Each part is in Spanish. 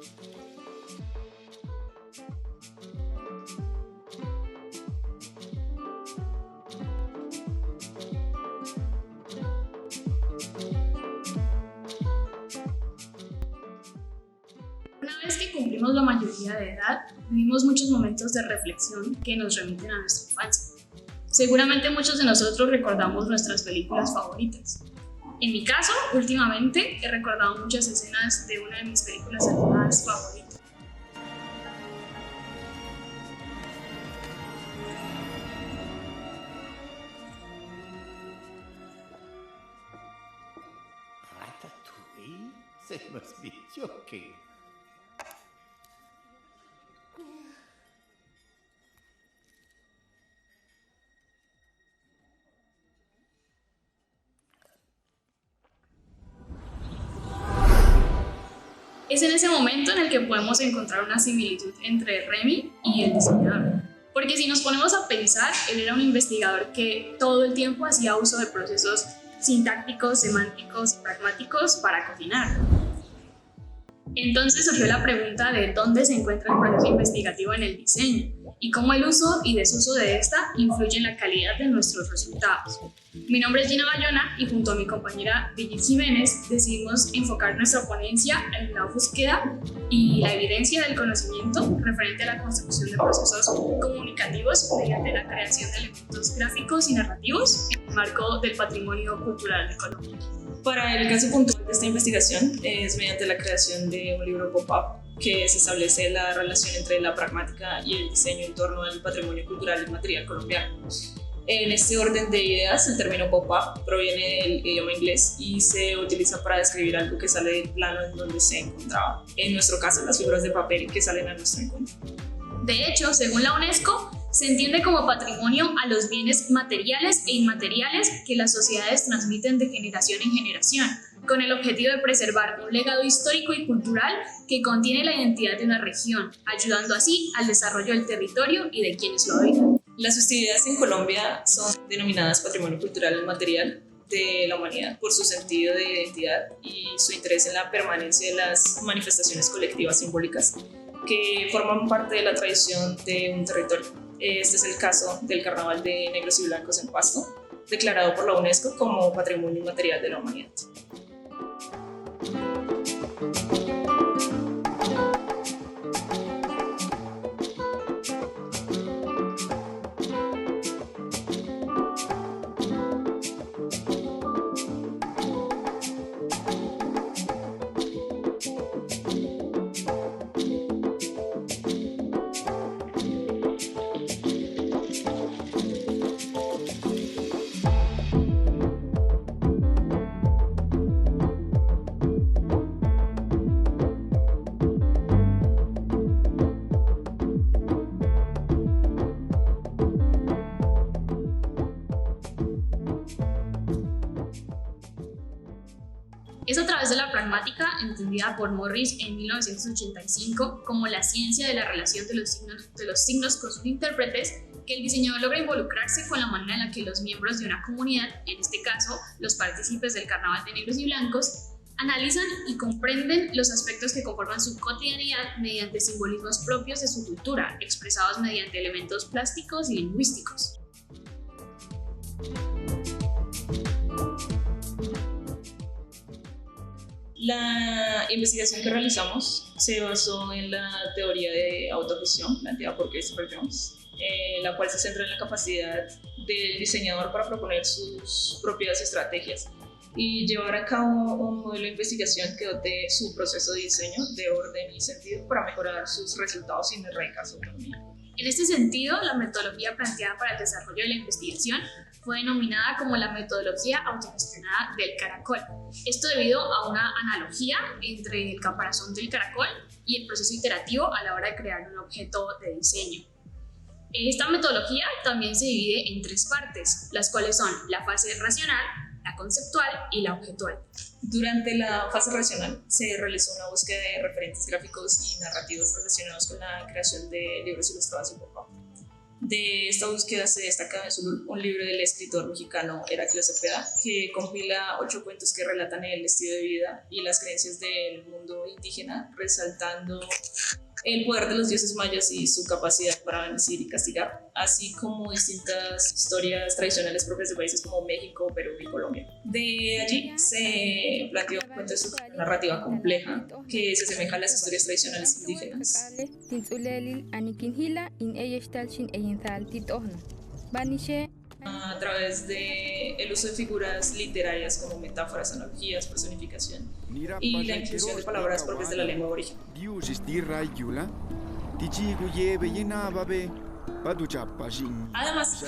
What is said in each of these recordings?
Una vez que cumplimos la mayoría de edad, vivimos muchos momentos de reflexión que nos remiten a nuestra infancia. Seguramente muchos de nosotros recordamos nuestras películas favoritas. En mi caso, últimamente he recordado muchas escenas de una de mis películas animadas favoritas. Ratatouille? That must be joking. Es en ese momento en el que podemos encontrar una similitud entre Remy y el diseñador. Porque si nos ponemos a pensar, él era un investigador que todo el tiempo hacía uso de procesos sintácticos, semánticos y pragmáticos para cocinar. Entonces surgió la pregunta de dónde se encuentra el proceso investigativo en el diseño y cómo el uso y desuso de esta influye en la calidad de nuestros resultados. Mi nombre es Gina Bayona y junto a mi compañera Brigitte Jiménez decidimos enfocar nuestra ponencia en la búsqueda y la evidencia del conocimiento referente a la construcción de procesos comunicativos mediante la creación de elementos gráficos y narrativos en el marco del patrimonio cultural de Colombia. Para el caso puntual de esta investigación es mediante la creación de un libro pop-up que se establece la relación entre la pragmática y el diseño en torno al patrimonio cultural y material colombiano. En este orden de ideas, el término pop-up proviene del idioma inglés y se utiliza para describir algo que sale del plano en donde se encontraba. En nuestro caso, las figuras de papel que salen a nuestro encuentro. De hecho, según la UNESCO, se entiende como patrimonio a los bienes materiales e inmateriales que las sociedades transmiten de generación en generación, con el objetivo de preservar un legado histórico y cultural que contiene la identidad de una región, ayudando así al desarrollo del territorio y de quienes lo habitan. Las festividades en Colombia son denominadas Patrimonio Cultural Inmaterial de la Humanidad por su sentido de identidad y su interés en la permanencia de las manifestaciones colectivas simbólicas que forman parte de la tradición de un territorio. Este es el caso del Carnaval de Negros y Blancos en Pasto, declarado por la UNESCO como Patrimonio Inmaterial de la Humanidad. Es a través de la pragmática, entendida por Morris en 1985 como la ciencia de la relación de los signos con sus intérpretes, que el diseñador logra involucrarse con la manera en la que los miembros de una comunidad, en este caso los partícipes del Carnaval de Negros y Blancos, analizan y comprenden los aspectos que conforman su cotidianidad mediante simbolismos propios de su cultura, expresados mediante elementos plásticos y lingüísticos. La investigación que realizamos se basó en la teoría de autogestión planteada por Christopher Jones, la cual se centra en la capacidad del diseñador para proponer sus propias estrategias y llevar a cabo un modelo de investigación que dote su proceso de diseño de orden y sentido para mejorar sus resultados sin erradicar su autonomía. En este sentido, la metodología planteada para el desarrollo de la investigación fue denominada como la metodología autogestionada del caracol. Esto debido a una analogía entre el caparazón del caracol y el proceso iterativo a la hora de crear un objeto de diseño. Esta metodología también se divide en tres partes, las cuales son la fase racional, la conceptual y la objetual. Durante la fase racional se realizó una búsqueda de referentes gráficos y narrativos relacionados con la creación de libros ilustrados y pop-up. De esta búsqueda se destaca un libro del escritor mexicano Heraclio Cepeda, que compila 8 cuentos que relatan el estilo de vida y las creencias del mundo indígena, resaltando el poder de los dioses mayas y su capacidad para bendecir y castigar, así como distintas historias tradicionales propias de países como México, Perú y Colombia. De allí se planteó un cuento de su narrativa compleja que se asemeja a las historias tradicionales indígenas. A través del uso de figuras literarias como metáforas, analogías, personificación y la inclusión de palabras propias de la lengua aborigen. Además,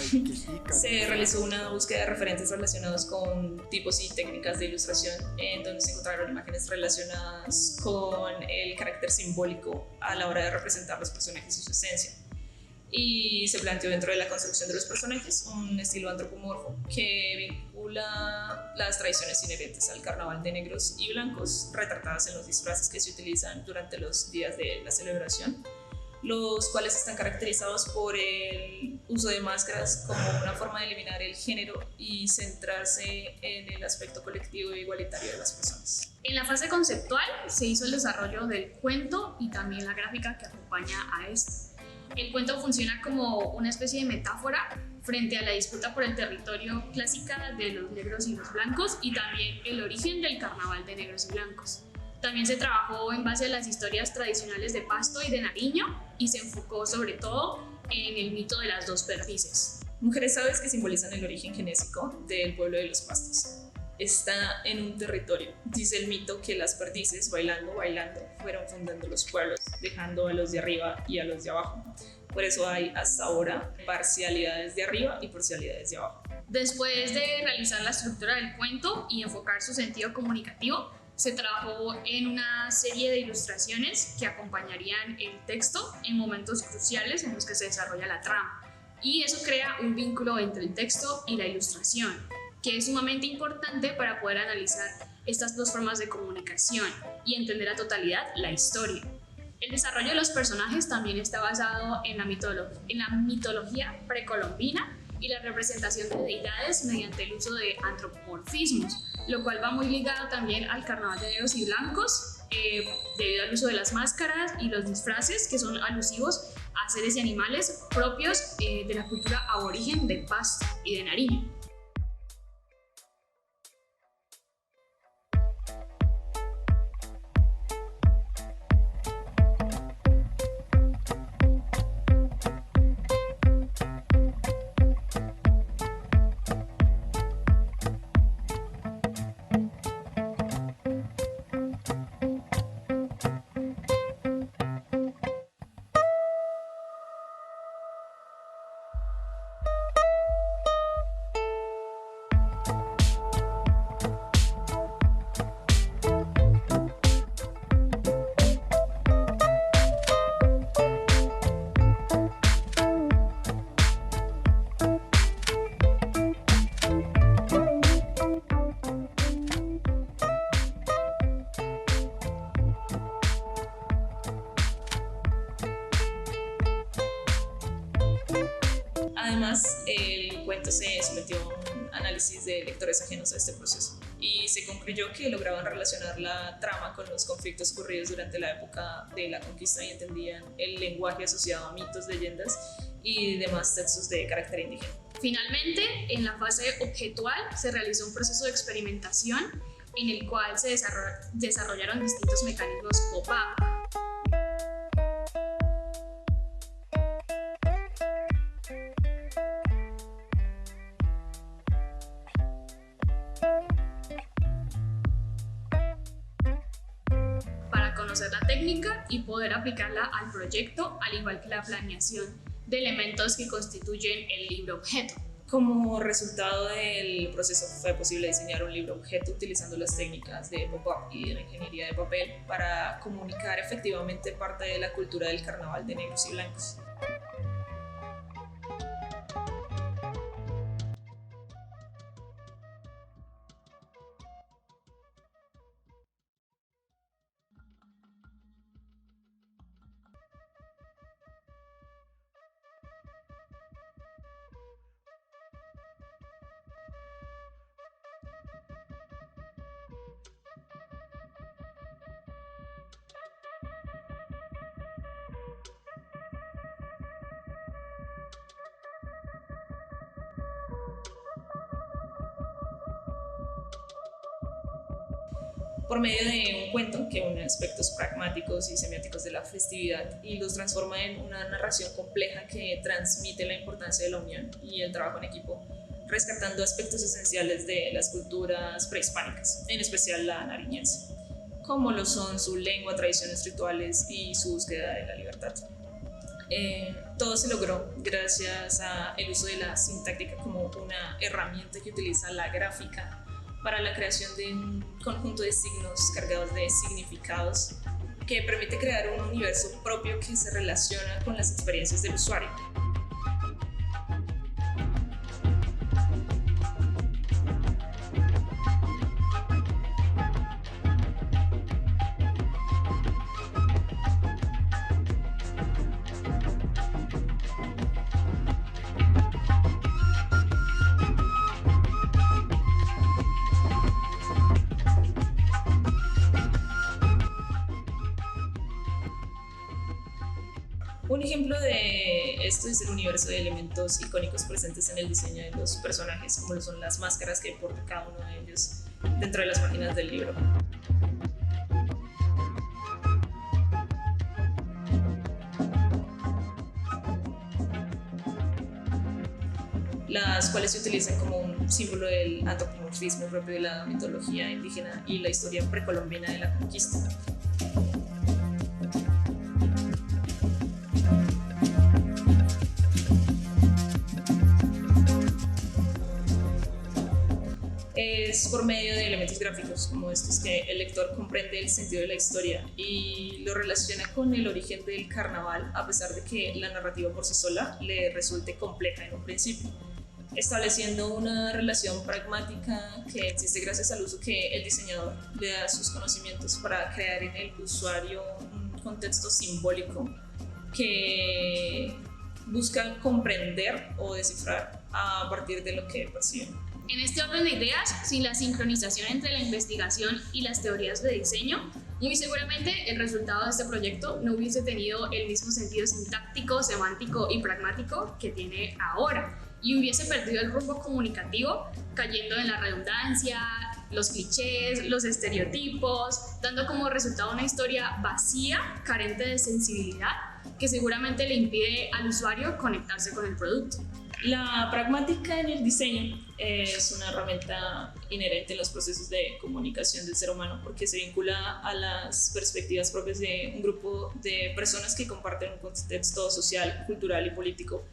se realizó una búsqueda de referentes relacionados con tipos y técnicas de ilustración, en donde se encontraron imágenes relacionadas con el carácter simbólico a la hora de representar los personajes y su esencia. Y se planteó dentro de la construcción de los personajes un estilo antropomorfo que vincula las tradiciones inherentes al carnaval de negros y blancos retratadas en los disfraces que se utilizan durante los días de la celebración, los cuales están caracterizados por el uso de máscaras como una forma de eliminar el género y centrarse en el aspecto colectivo e igualitario de las personas. En la fase conceptual se hizo el desarrollo del cuento y también la gráfica que acompaña a este. El cuento funciona como una especie de metáfora frente a la disputa por el territorio clásica de los negros y los blancos y también el origen del carnaval de negros y blancos. También se trabajó en base a las historias tradicionales de Pasto y de Nariño y se enfocó sobre todo en el mito de las dos perdices. Mujeres sabes que simbolizan el origen genésico del pueblo de los Pastos. Está en un territorio. Dice el mito que las perdices, bailando, fueron fundando los pueblos, dejando a los de arriba y a los de abajo. Por eso hay hasta ahora parcialidades de arriba y parcialidades de abajo. Después de realizar la estructura del cuento y enfocar su sentido comunicativo, se trabajó en una serie de ilustraciones que acompañarían el texto en momentos cruciales en los que se desarrolla la trama. Y eso crea un vínculo entre el texto y la ilustración, que es sumamente importante para poder analizar estas dos formas de comunicación y entender a totalidad la historia. El desarrollo de los personajes también está basado en la mitología precolombina y la representación de deidades mediante el uso de antropomorfismos, lo cual va muy ligado también al carnaval de negros y blancos, debido al uso de las máscaras y los disfraces que son alusivos a seres y animales propios de la cultura aborigen de Pasto y de Nariño. Además, el cuento se sometió a un análisis de lectores ajenos a este proceso y se concluyó que lograban relacionar la trama con los conflictos ocurridos durante la época de la conquista y entendían el lenguaje asociado a mitos, leyendas y demás textos de carácter indígena. Finalmente, en la fase objetual se realizó un proceso de experimentación en el cual se desarrollaron distintos mecanismos pop-up. Para conocer la técnica y poder aplicarla al proyecto, al igual que la planeación de elementos que constituyen el libro objeto. Como resultado del proceso fue posible diseñar un libro objeto utilizando las técnicas de pop-up y de la ingeniería de papel para comunicar efectivamente parte de la cultura del carnaval de negros y blancos. por medio de un cuento que une aspectos pragmáticos y semióticos de la festividad y los transforma en una narración compleja que transmite la importancia de la unión y el trabajo en equipo, rescatando aspectos esenciales de las culturas prehispánicas, en especial la nariñense, como lo son su lengua, tradiciones rituales y su búsqueda de la libertad. Todo se logró gracias al uso de la sintáctica como una herramienta que utiliza la gráfica para la creación de un conjunto de signos cargados de significados que permite crear un universo propio que se relaciona con las experiencias del usuario. Un ejemplo de esto es el universo de elementos icónicos presentes en el diseño de los personajes, como lo son las máscaras que porta cada uno de ellos dentro de las páginas del libro. Las cuales se utilizan como un símbolo del antropomorfismo propio de la mitología indígena y la historia precolombina de la conquista. Es por medio de elementos gráficos como estos que el lector comprende el sentido de la historia y lo relaciona con el origen del carnaval, a pesar de que la narrativa por sí sola le resulte compleja en un principio, estableciendo una relación pragmática que existe gracias al uso que el diseñador le da a sus conocimientos para crear en el usuario un contexto simbólico que busca comprender o descifrar a partir de lo que percibe. En este orden de ideas, sin la sincronización entre la investigación y las teorías de diseño, muy seguramente el resultado de este proyecto no hubiese tenido el mismo sentido sintáctico, semántico y pragmático que tiene ahora, y hubiese perdido el rumbo comunicativo, cayendo en la redundancia, los clichés, los estereotipos, dando como resultado una historia vacía, carente de sensibilidad, que seguramente le impide al usuario conectarse con el producto. La pragmática en el diseño es una herramienta inherente en los procesos de comunicación del ser humano porque se vincula a las perspectivas propias de un grupo de personas que comparten un contexto social, cultural y político,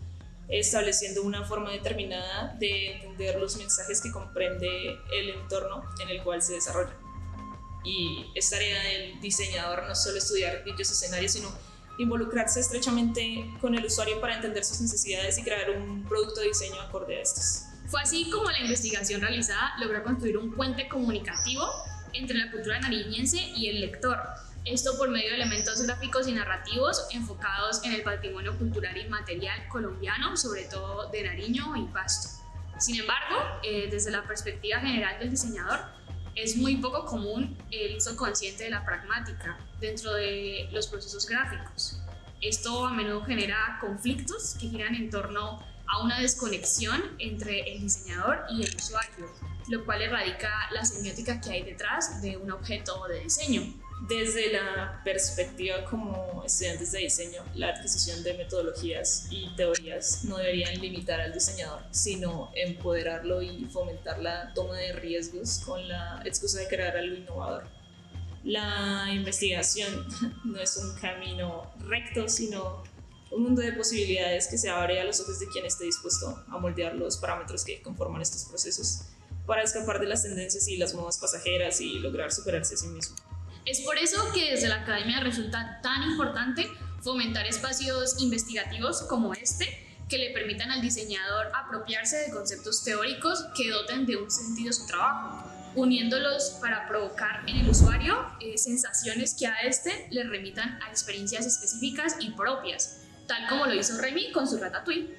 estableciendo una forma determinada de entender los mensajes que comprende el entorno en el cual se desarrolla. Y es tarea del diseñador no solo estudiar dichos escenarios, sino involucrarse estrechamente con el usuario para entender sus necesidades y crear un producto de diseño acorde a estas. Fue así como la investigación realizada logró construir un puente comunicativo entre la cultura nariñense y el lector. Esto por medio de elementos gráficos y narrativos enfocados en el patrimonio cultural inmaterial colombiano, sobre todo de Nariño y Pasto. Sin embargo, desde la perspectiva general del diseñador, es muy poco común el uso consciente de la pragmática dentro de los procesos gráficos. Esto a menudo genera conflictos que giran en torno a una desconexión entre el diseñador y el usuario, lo cual erradica la semiótica que hay detrás de un objeto de diseño. Desde la perspectiva como estudiantes de diseño, la adquisición de metodologías y teorías no deberían limitar al diseñador, sino empoderarlo y fomentar la toma de riesgos con la excusa de crear algo innovador. La investigación no es un camino recto, sino un mundo de posibilidades que se abre a los ojos de quien esté dispuesto a moldear los parámetros que conforman estos procesos para escapar de las tendencias y las modas pasajeras y lograr superarse a sí mismo. Es por eso que desde la academia resulta tan importante fomentar espacios investigativos como este, que le permitan al diseñador apropiarse de conceptos teóricos que doten de un sentido su trabajo, uniéndolos para provocar en el usuario sensaciones que a este le remitan a experiencias específicas y propias, tal como lo hizo Remy con su Ratatouille.